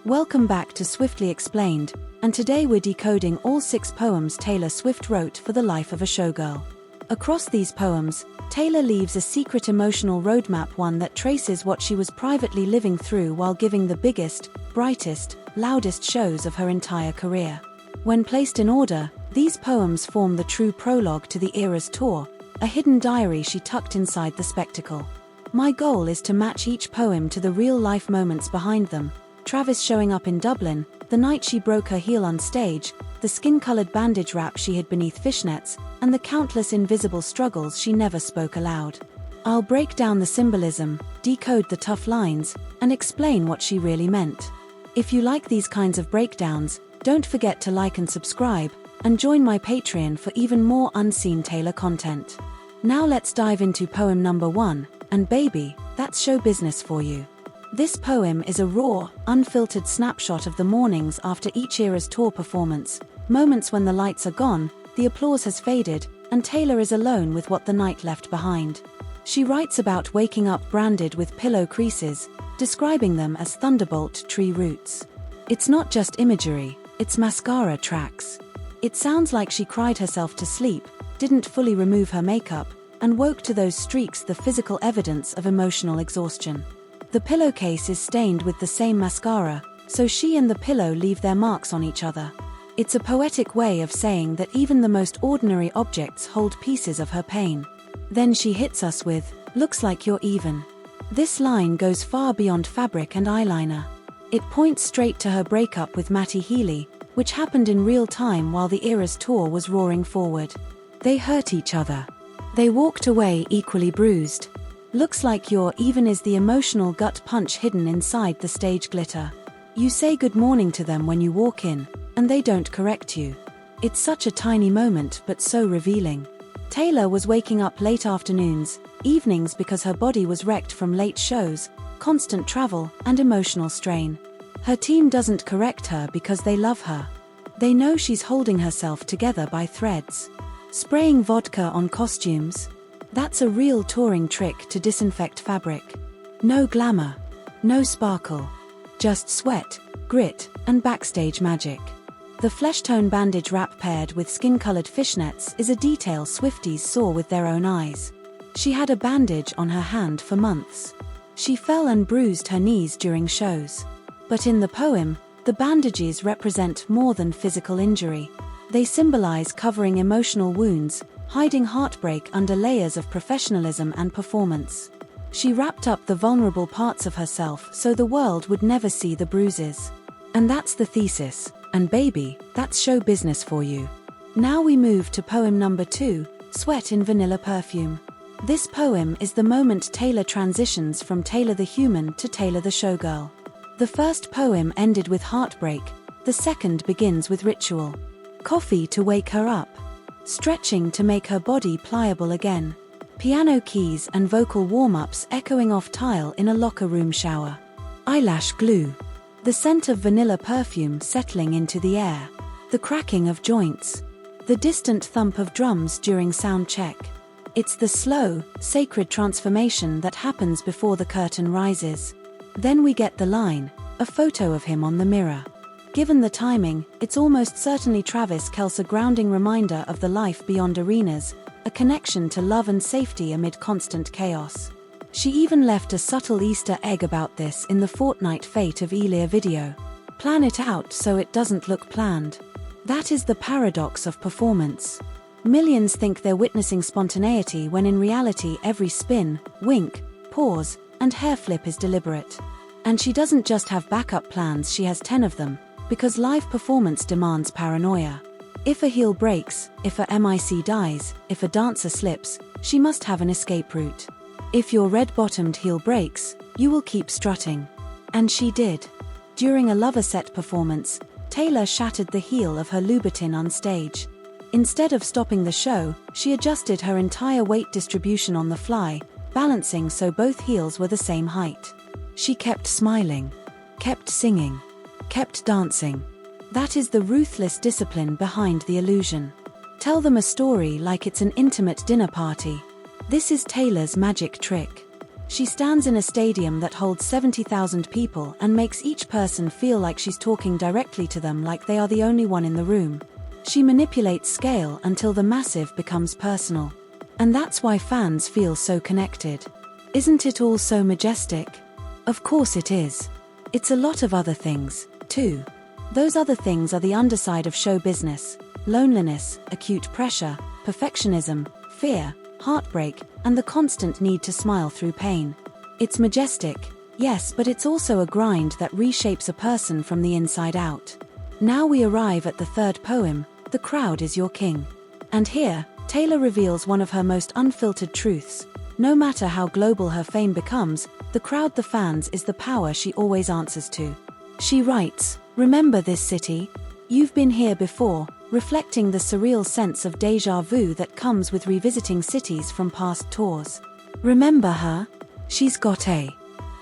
Welcome back to Swiftly Explained, and today we're decoding all 6 poems Taylor Swift wrote for the life of a showgirl. Across these poems, Taylor leaves a secret emotional roadmap, one that traces what she was privately living through while giving the biggest, brightest, loudest shows of her entire career. When placed in order, these poems form the true prologue to the era's tour, a hidden diary she tucked inside the spectacle. My goal is to match each poem to the real-life moments behind them: Travis showing up in Dublin, the night she broke her heel on stage, the skin-colored bandage wrap she hid beneath fishnets, and the countless invisible struggles she never spoke aloud. I'll break down the symbolism, decode the tough lines, and explain what she really meant. If you like these kinds of breakdowns, don't forget to like and subscribe, and join my Patreon for even more unseen Taylor content. Now let's dive into poem number 1, and baby, that's show business for you. This poem is a raw, unfiltered snapshot of the mornings after each era's tour performance, moments when the lights are gone, the applause has faded, and Taylor is alone with what the night left behind. She writes about waking up branded with pillow creases, describing them as thunderbolt tree roots. It's not just imagery, it's mascara tracks. It sounds like she cried herself to sleep, didn't fully remove her makeup, and woke to those streaks, the physical evidence of emotional exhaustion. The pillowcase is stained with the same mascara, so she and the pillow leave their marks on each other. It's a poetic way of saying that even the most ordinary objects hold pieces of her pain. Then she hits us with, "Looks like you're even." This line goes far beyond fabric and eyeliner. It points straight to her breakup with Matty Healy, which happened in real time while the era's tour was roaring forward. They hurt each other. They walked away equally bruised. Looks like you're even is the emotional gut punch hidden inside the stage glitter. You say good morning to them when you walk in, and they don't correct you. It's such a tiny moment but so revealing. Taylor was waking up late afternoons, evenings because her body was wrecked from late shows, constant travel, and emotional strain. Her team doesn't correct her because they love her. They know she's holding herself together by threads. Spraying vodka on costumes? That's a real touring trick to disinfect fabric. No glamour, no sparkle. Just sweat, grit, and backstage magic. The flesh-tone bandage wrap paired with skin-colored fishnets is a detail Swifties saw with their own eyes. She had a bandage on her hand for months. She fell and bruised her knees during shows. But in the poem, the bandages represent more than physical injury. They symbolize covering emotional wounds, hiding heartbreak under layers of professionalism and performance. She wrapped up the vulnerable parts of herself so the world would never see the bruises. And that's the thesis, and baby, that's show business for you. Now we move to poem number 2, Sweat in Vanilla Perfume. This poem is the moment Taylor transitions from Taylor the human to Taylor the showgirl. The first poem ended with heartbreak, the second begins with ritual. Coffee to wake her up. Stretching to make her body pliable again. Piano keys and vocal warm-ups echoing off tile in a locker room shower. Eyelash glue. The scent of vanilla perfume settling into the air. The cracking of joints. The distant thump of drums during sound check. It's the slow, sacred transformation that happens before the curtain rises. Then we get the line, a photo of him on the mirror. Given the timing, it's almost certainly Travis Kelce, a grounding reminder of the life beyond arenas, a connection to love and safety amid constant chaos. She even left a subtle Easter egg about this in the Fortnite Fate of Elia video. Plan it out so it doesn't look planned. That is the paradox of performance. Millions think they're witnessing spontaneity when in reality every spin, wink, pause, and hair flip is deliberate. And she doesn't just have backup plans, she has 10 of them. Because live performance demands paranoia. If a heel breaks, if a MIC dies, if a dancer slips, she must have an escape route. If your red-bottomed heel breaks, you will keep strutting. And she did. During a Lover Set performance, Taylor shattered the heel of her Louboutin on stage. Instead of stopping the show, she adjusted her entire weight distribution on the fly, balancing so both heels were the same height. She kept smiling, kept singing, kept dancing. That is the ruthless discipline behind the illusion. Tell them a story like it's an intimate dinner party. This is Taylor's magic trick. She stands in a stadium that holds 70,000 people and makes each person feel like she's talking directly to them, like they are the only one in the room. She manipulates scale until the massive becomes personal. And that's why fans feel so connected. Isn't it all so majestic? Of course it is. It's a lot of other things, too. Those other things are the underside of show business: loneliness, acute pressure, perfectionism, fear, heartbreak, and the constant need to smile through pain. It's majestic, yes, but it's also a grind that reshapes a person from the inside out. Now we arrive at the third poem, The Crowd is Your King. And here, Taylor reveals one of her most unfiltered truths. No matter how global her fame becomes, the crowd, the fans, is the power she always answers to. She writes, "Remember this city? You've been here before," reflecting the surreal sense of déjà vu that comes with revisiting cities from past tours. Remember her? She's got a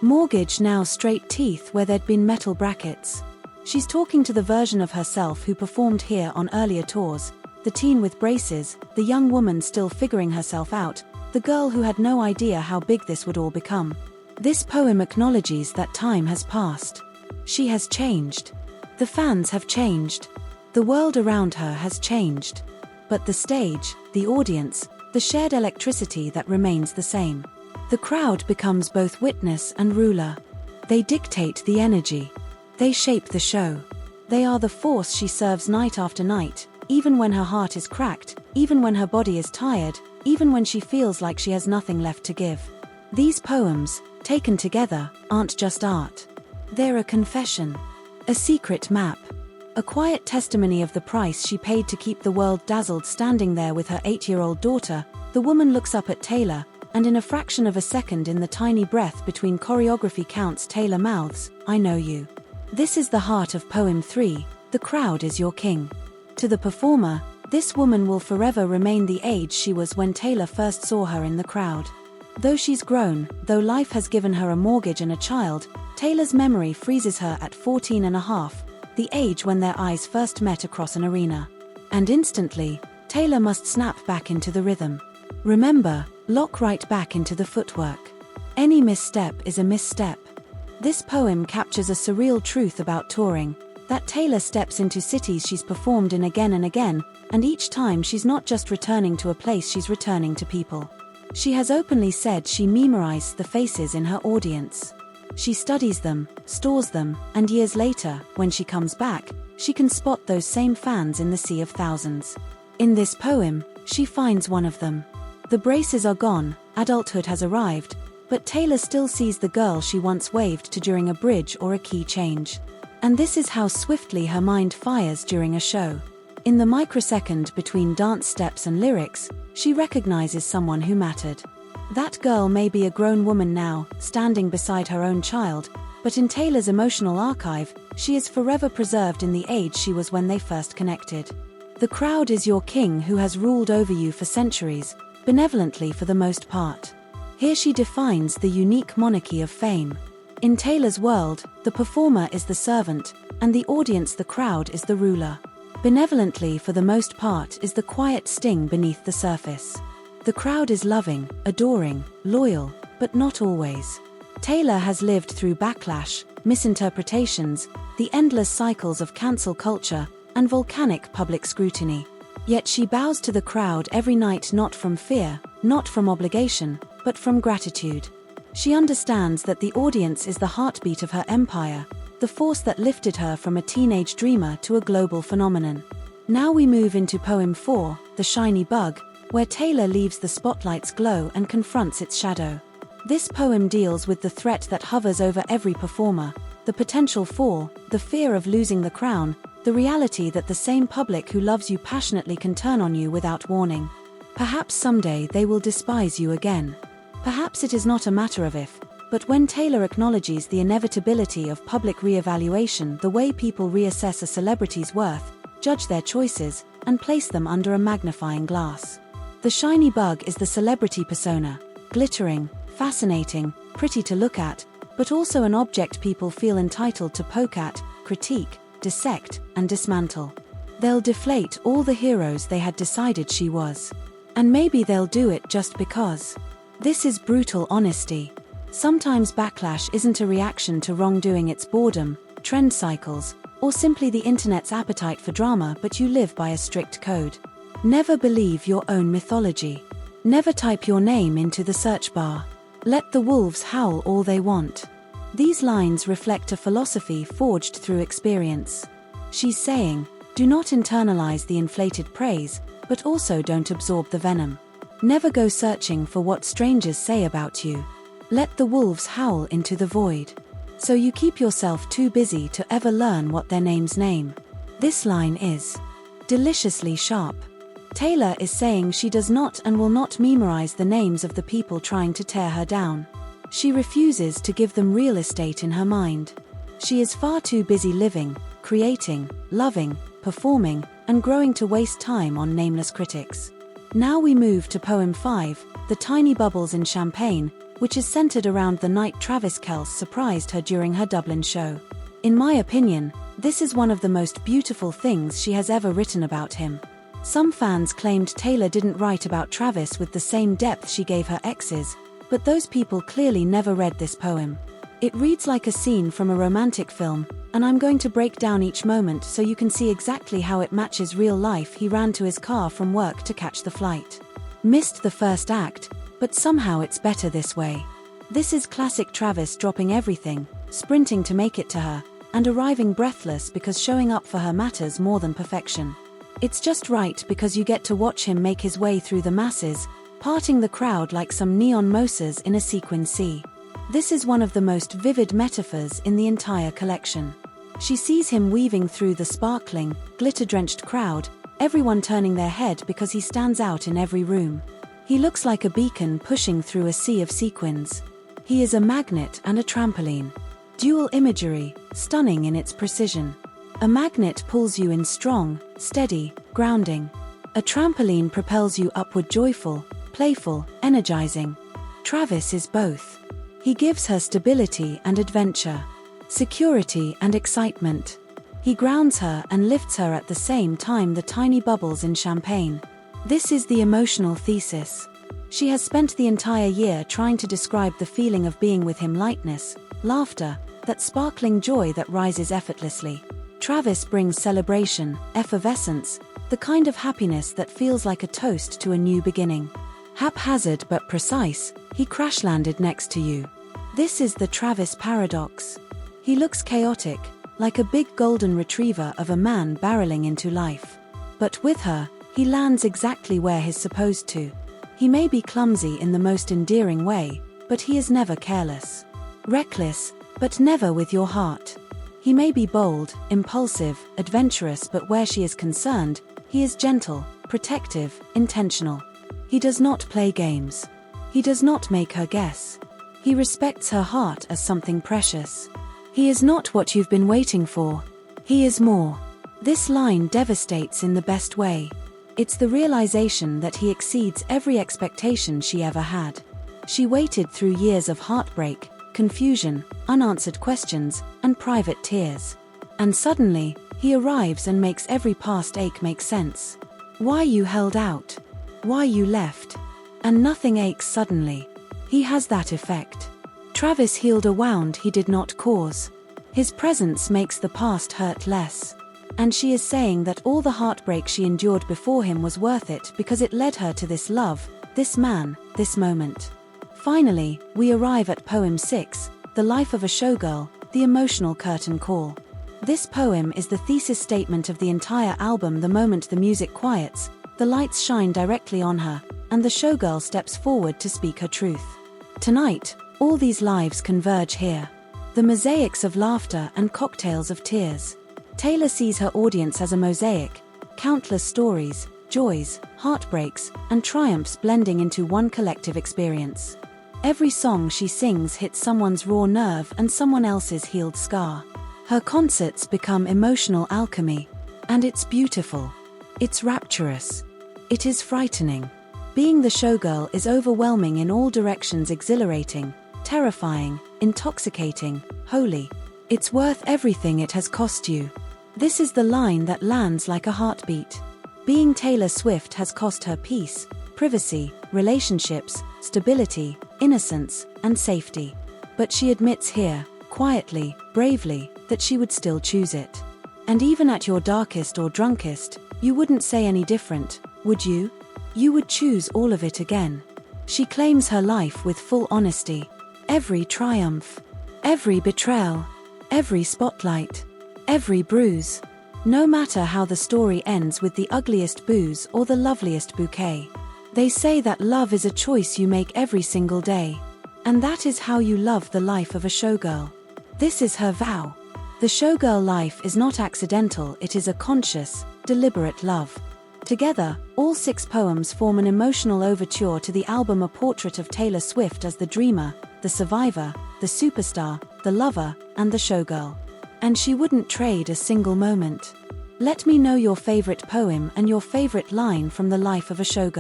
mortgage now, straight teeth where there'd been metal brackets. She's talking to the version of herself who performed here on earlier tours, the teen with braces, the young woman still figuring herself out, the girl who had no idea how big this would all become. This poem acknowledges that time has passed. She has changed. The fans have changed. The world around her has changed. But the stage, the audience, the shared electricity, that remains the same. The crowd becomes both witness and ruler. They dictate the energy. They shape the show. They are the force she serves night after night, even when her heart is cracked, even when her body is tired, even when she feels like she has nothing left to give. These poems, taken together, aren't just art. They're a confession. A secret map. A quiet testimony of the price she paid to keep the world dazzled. Standing there with her 8-year-old daughter, the woman looks up at Taylor, and in a fraction of a second, in the tiny breath between choreography counts, Taylor mouths, "I know you." This is the heart of Poem 3, The Crowd is Your King. To the performer, this woman will forever remain the age she was when Taylor first saw her in the crowd. Though she's grown, though life has given her a mortgage and a child, Taylor's memory freezes her at 14 and a half, the age when their eyes first met across an arena. And instantly, Taylor must snap back into the rhythm. Remember, lock right back into the footwork. Any misstep is a misstep. This poem captures a surreal truth about touring, that Taylor steps into cities she's performed in again and again, and each time she's not just returning to a place, she's returning to people. She has openly said she memorized the faces in her audience. She studies them, stores them, and years later, when she comes back, she can spot those same fans in the sea of thousands. In this poem, she finds one of them. The braces are gone, adulthood has arrived, but Taylor still sees the girl she once waved to during a bridge or a key change. And this is how swiftly her mind fires during a show. In the microsecond between dance steps and lyrics, she recognizes someone who mattered. That girl may be a grown woman now, standing beside her own child, but in Taylor's emotional archive, she is forever preserved in the age she was when they first connected. The crowd is your king who has ruled over you for centuries, benevolently for the most part. Here she defines the unique monarchy of fame. In Taylor's world, the performer is the servant, and the audience, the crowd, is the ruler. Benevolently for the most part is the quiet sting beneath the surface. The crowd is loving, adoring, loyal, but not always. Taylor has lived through backlash, misinterpretations, the endless cycles of cancel culture, and volcanic public scrutiny. Yet she bows to the crowd every night, not from fear, not from obligation, but from gratitude. She understands that the audience is the heartbeat of her empire, the force that lifted her from a teenage dreamer to a global phenomenon. Now we move into Poem 4, The Shiny Bug, where Taylor leaves the spotlight's glow and confronts its shadow. This poem deals with the threat that hovers over every performer, the potential fall, the fear of losing the crown, the reality that the same public who loves you passionately can turn on you without warning. Perhaps someday they will despise you again. Perhaps it is not a matter of if, but when. Taylor acknowledges the inevitability of public re-evaluation, the way people reassess a celebrity's worth, judge their choices, and place them under a magnifying glass. The shiny bug is the celebrity persona, glittering, fascinating, pretty to look at, but also an object people feel entitled to poke at, critique, dissect, and dismantle. They'll deflate all the heroes they had decided she was. And maybe they'll do it just because. This is brutal honesty. Sometimes backlash isn't a reaction to wrongdoing, it's boredom, trend cycles, or simply the internet's appetite for drama, but you live by a strict code. Never believe your own mythology. Never type your name into the search bar. Let the wolves howl all they want. These lines reflect a philosophy forged through experience. She's saying, do not internalize the inflated praise, but also don't absorb the venom. Never go searching for what strangers say about you. Let the wolves howl into the void. So you keep yourself too busy to ever learn what their names name. This line is deliciously sharp. Taylor is saying she does not and will not memorize the names of the people trying to tear her down. She refuses to give them real estate in her mind. She is far too busy living, creating, loving, performing, and growing to waste time on nameless critics. Now we move to poem 5, The Tiny Bubbles in Champagne, which is centered around the night Travis Kelce surprised her during her Dublin show. In my opinion, this is one of the most beautiful things she has ever written about him. Some fans claimed Taylor didn't write about Travis with the same depth she gave her exes, but those people clearly never read this poem. It reads like a scene from a romantic film, and I'm going to break down each moment so you can see exactly how it matches real life. He ran to his car from work to catch the flight. Missed the first act, but somehow it's better this way. This is classic Travis dropping everything, sprinting to make it to her, and arriving breathless because showing up for her matters more than perfection. It's just right because you get to watch him make his way through the masses, parting the crowd like some neon mosas in a sequin sea. This is one of the most vivid metaphors in the entire collection. She sees him weaving through the sparkling, glitter-drenched crowd, everyone turning their head because he stands out in every room. He looks like a beacon pushing through a sea of sequins. He is a magnet and a trampoline. Dual imagery, stunning in its precision. A magnet pulls you in strong, steady, grounding. A trampoline propels you upward, joyful, playful, energizing. Travis is both. He gives her stability and adventure, security and excitement. He grounds her and lifts her at the same time, the tiny bubbles in champagne. This is the emotional thesis. She has spent the entire year trying to describe the feeling of being with him: lightness, laughter, that sparkling joy that rises effortlessly. Travis brings celebration, effervescence, the kind of happiness that feels like a toast to a new beginning. Haphazard but precise, he crash-landed next to you. This is the Travis paradox. He looks chaotic, like a big golden retriever of a man barreling into life. But with her, he lands exactly where he's supposed to. He may be clumsy in the most endearing way, but he is never careless. Reckless, but never with your heart. He may be bold, impulsive, adventurous, but where she is concerned, he is gentle, protective, intentional. He does not play games. He does not make her guess. He respects her heart as something precious. He is not what you've been waiting for. He is more. This line devastates in the best way. It's the realization that he exceeds every expectation she ever had. She waited through years of heartbreak, confusion, unanswered questions, and private tears. And suddenly, he arrives and makes every past ache make sense. Why you held out. Why you left. And nothing aches suddenly. He has that effect. Travis healed a wound he did not cause. His presence makes the past hurt less. And she is saying that all the heartbreak she endured before him was worth it because it led her to this love, this man, this moment. Finally, we arrive at poem 6, The Life of a Showgirl, the emotional curtain call. This poem is the thesis statement of the entire album. The moment the music quiets, the lights shine directly on her, and the showgirl steps forward to speak her truth. Tonight, all these lives converge here. The mosaics of laughter and cocktails of tears. Taylor sees her audience as a mosaic, countless stories, joys, heartbreaks, and triumphs blending into one collective experience. Every song she sings hits someone's raw nerve and someone else's healed scar. Her concerts become emotional alchemy. And it's beautiful. It's rapturous. It is frightening. Being the showgirl is overwhelming in all directions, exhilarating, terrifying, intoxicating, holy. It's worth everything it has cost you. This is the line that lands like a heartbeat. Being Taylor Swift has cost her peace, privacy, relationships, stability, innocence, and safety. But she admits here, quietly, bravely, that she would still choose it. And even at your darkest or drunkest, you wouldn't say any different, would you? You would choose all of it again. She claims her life with full honesty. Every triumph, every betrayal, every spotlight, every bruise. No matter how the story ends with the ugliest booze or the loveliest bouquet. They say that love is a choice you make every single day. And that is how you love the life of a showgirl. This is her vow. The showgirl life is not accidental, it is a conscious, deliberate love. Together, all 6 poems form an emotional overture to the album, a portrait of Taylor Swift as the dreamer, the survivor, the superstar, the lover, and the showgirl. And she wouldn't trade a single moment. Let me know your favorite poem and your favorite line from the life of a showgirl.